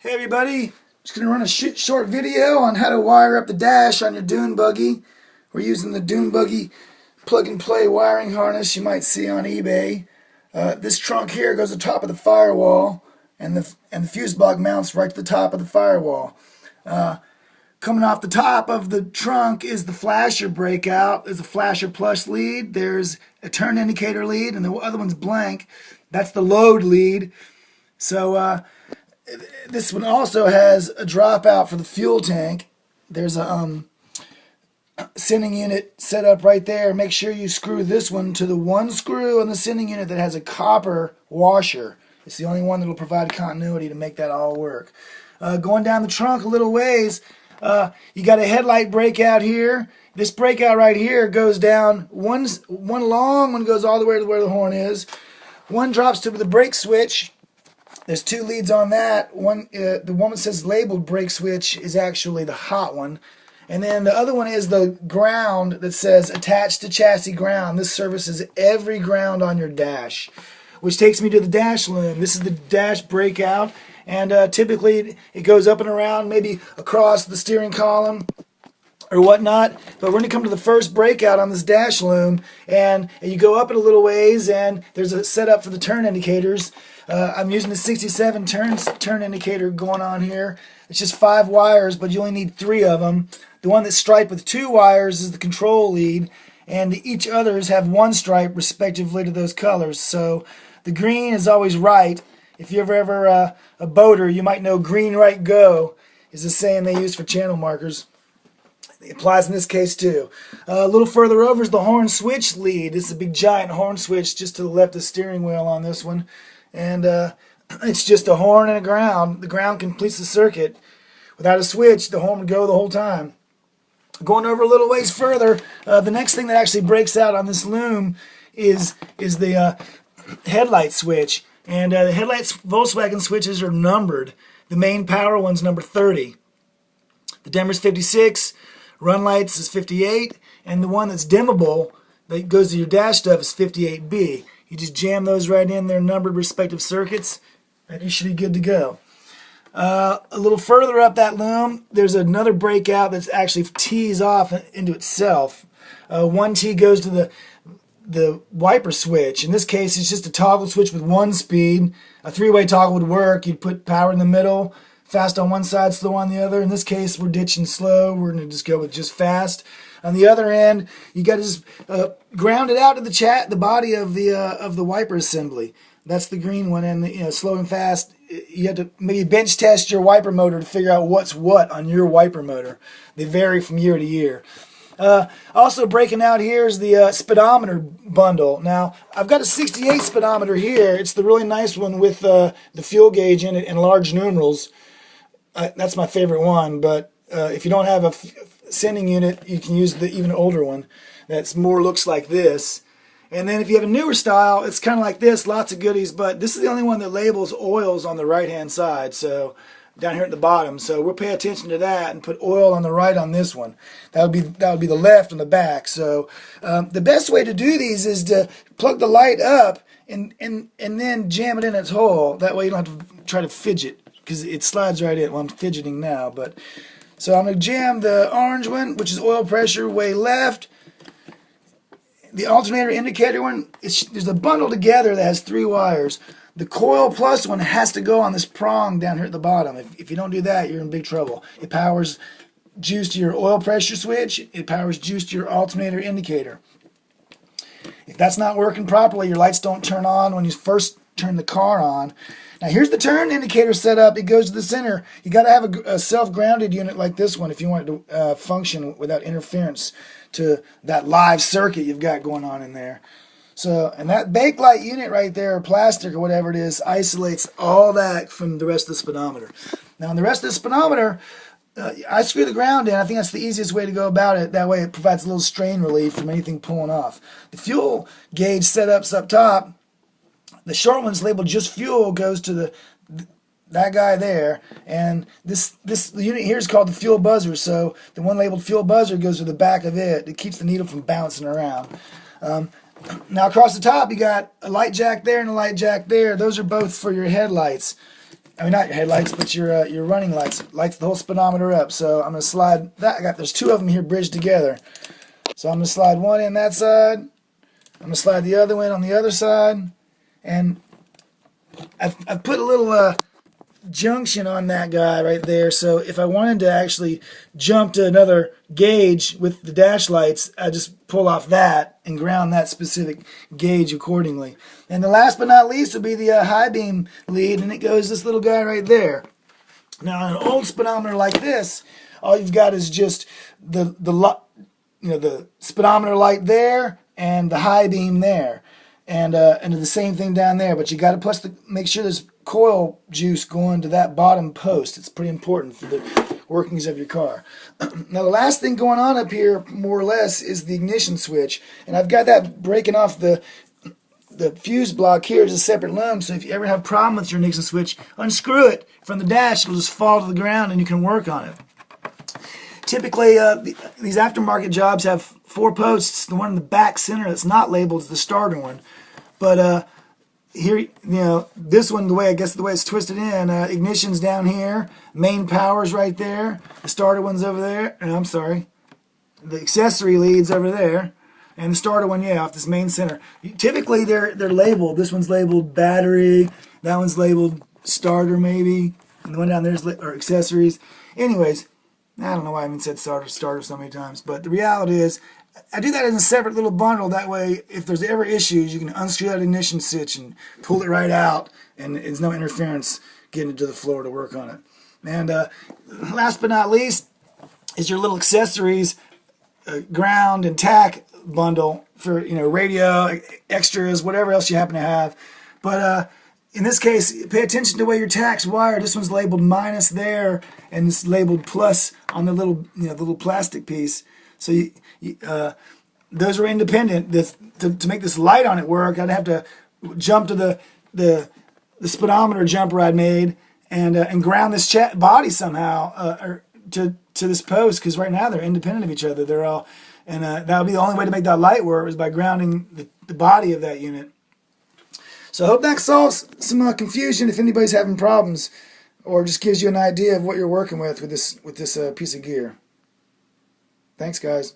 Hey everybody, just going to run a short video on how to wire up the dash on your Dune buggy. We're using the Dune buggy plug and play wiring harness you might see on eBay. This trunk here goes to the top of the firewall, and the fuse block mounts right to the top of the firewall. Coming off the top of the trunk is the flasher breakout. There's a flasher plus lead. There's a turn indicator lead, and the other one's blank. That's the load lead. So this one also has a dropout for the fuel tank. There's a sending unit set up right there. Make sure you screw this one to the one screw on the sending unit that has a copper washer. It's the only one that will provide continuity to make that all work. Going down the trunk a little ways, you got a headlight breakout here. This breakout right here goes down. One long one goes all the way to where the horn is. One drops to the brake switch. There's two leads on that. The one that says labeled brake switch is actually the hot one. And then the other one is the ground that says attached to chassis ground. This services every ground on your dash. Which takes me to the dash loom. This is the dash breakout. And typically it goes up and around, maybe across the steering column or whatnot. But we're going to come to the first breakout on this dash loom. And you go up it a little ways, and there's a setup for the turn indicators. I'm using the 67 turn indicator going on here. It's just 5 wires, but you only need 3 of them. The one that's striped with 2 wires is the control lead, and each others have 1 stripe respectively to those colors. So the green is always right. If you're ever a boater, you might know green right go is the saying they use for channel markers. It applies in this case too. A little further over is the horn switch lead. It's a big giant horn switch just to the left of the steering wheel on this one. And it's just a horn and a ground. The ground completes the circuit. Without a switch, the horn would go the whole time. Going over a little ways further, the next thing that actually breaks out on this loom is the headlight switch. And the headlight Volkswagen switches are numbered. The main power one's number 30. The dimmer's 56. Run lights is 58. And the one that's dimmable that goes to your dash stuff is 58B. You just jam those right in their numbered respective circuits, and you should be good to go. A little further up that loom, there's another breakout that's actually tees off into itself. One tee goes to the wiper switch. In this case, it's just a toggle switch with 1 speed. A 3-way toggle would work. You'd put power in the middle, fast on one side, slow on the other. In this case, we're ditching slow. We're going to just go with just fast. On the other end, you got to just ground it out to the body of the wiper assembly. That's the green one, and slow and fast. You have to maybe bench test your wiper motor to figure out what's what on your wiper motor. They vary from year to year. Also breaking out here is the speedometer bundle. Now, I've got a 68 speedometer here. It's the really nice one with the fuel gauge in it and large numerals. That's my favorite one, but if you don't have a sending unit, you can use the even older one that's more looks like this. And then if you have a newer style, it's kind of like this, lots of goodies, but this is the only one that labels oils on the right hand side, so down here at the bottom. So we'll pay attention to that and put oil on the right on this one. That would be the left on the back. So the best way to do these is to plug the light up and then jam it in its hole. That way you don't have to try to fidget, because it slides right in. Well, I'm fidgeting now, but so I'm going to jam the orange one, which is oil pressure, way left. The alternator indicator one, there's a bundle together that has 3 wires. The coil plus one has to go on this prong down here at the bottom. If you don't do that, you're in big trouble. It powers juice to your oil pressure switch. It powers juice to your alternator indicator. If that's not working properly, your lights don't turn on when you first turn the car on. Now here's the turn indicator set up. It goes to the center. You got to have a self-grounded unit like this one if you want it to function without interference to that live circuit you've got going on in there. So, and that bakelite unit right there, or plastic or whatever it is, isolates all that from the rest of the speedometer. Now in the rest of the speedometer, I screw the ground in. I think that's the easiest way to go about it. That way it provides a little strain relief from anything pulling off. The fuel gauge setups up top. The short one's labeled just fuel, goes to that guy there, and this unit here is called the fuel buzzer. So the one labeled fuel buzzer goes to the back of it. It keeps the needle from bouncing around. Now across the top you got a light jack there and a light jack there. Those are both for your headlights. I mean, not your headlights, but your running lights. Lights the whole speedometer up. So I'm going to slide that. There's two of them here bridged together. So I'm going to slide one in that side. I'm going to slide the other one on the other side. And I've put a little junction on that guy right there. So if I wanted to actually jump to another gauge with the dash lights, I just pull off that and ground that specific gauge accordingly. And the last but not least would be the high beam lead, and it goes this little guy right there. Now on an old speedometer like this, all you've got is just the speedometer light there and the high beam there, and the same thing down there. But you got to make sure there's coil juice going to that bottom post. It's pretty important for the workings of your car. Now the last thing going on up here, more or less, is the ignition switch, and I've got that breaking off the fuse block here is a separate lump. So if you ever have a problem with your ignition switch, unscrew it from the dash. It'll just fall to the ground, and you can work on it. Typically, these aftermarket jobs have 4 posts. The one in the back center that's not labeled is the starter one. But here, this one, the way it's twisted in, ignition's down here, main power's right there, the starter one's over there, I'm sorry, the accessory lead's over there, and the starter one, off this main center. Typically, they're labeled. This one's labeled battery, that one's labeled starter maybe, and the one down there's accessories. Anyways, I don't know why I even said starter so many times, but the reality is, I do that in a separate little bundle. That way, if there's ever issues, you can unscrew that ignition switch and pull it right out, and there's no interference getting it to the floor to work on it. And last but not least is your little accessories, ground and tack bundle for radio, extras, whatever else you happen to have. But in this case, pay attention to where your tack's wired. This one's labeled minus there, and it's labeled plus on the little the little plastic piece. So those are independent. To make this light on it work, I'd have to jump to the speedometer jumper I'd made and ground this body somehow or to this post, because right now they're independent of each other. They're all, and that would be the only way to make that light work, is by grounding the body of that unit. So I hope that solves some confusion if anybody's having problems, or just gives you an idea of what you're working with this piece of gear. Thanks, guys.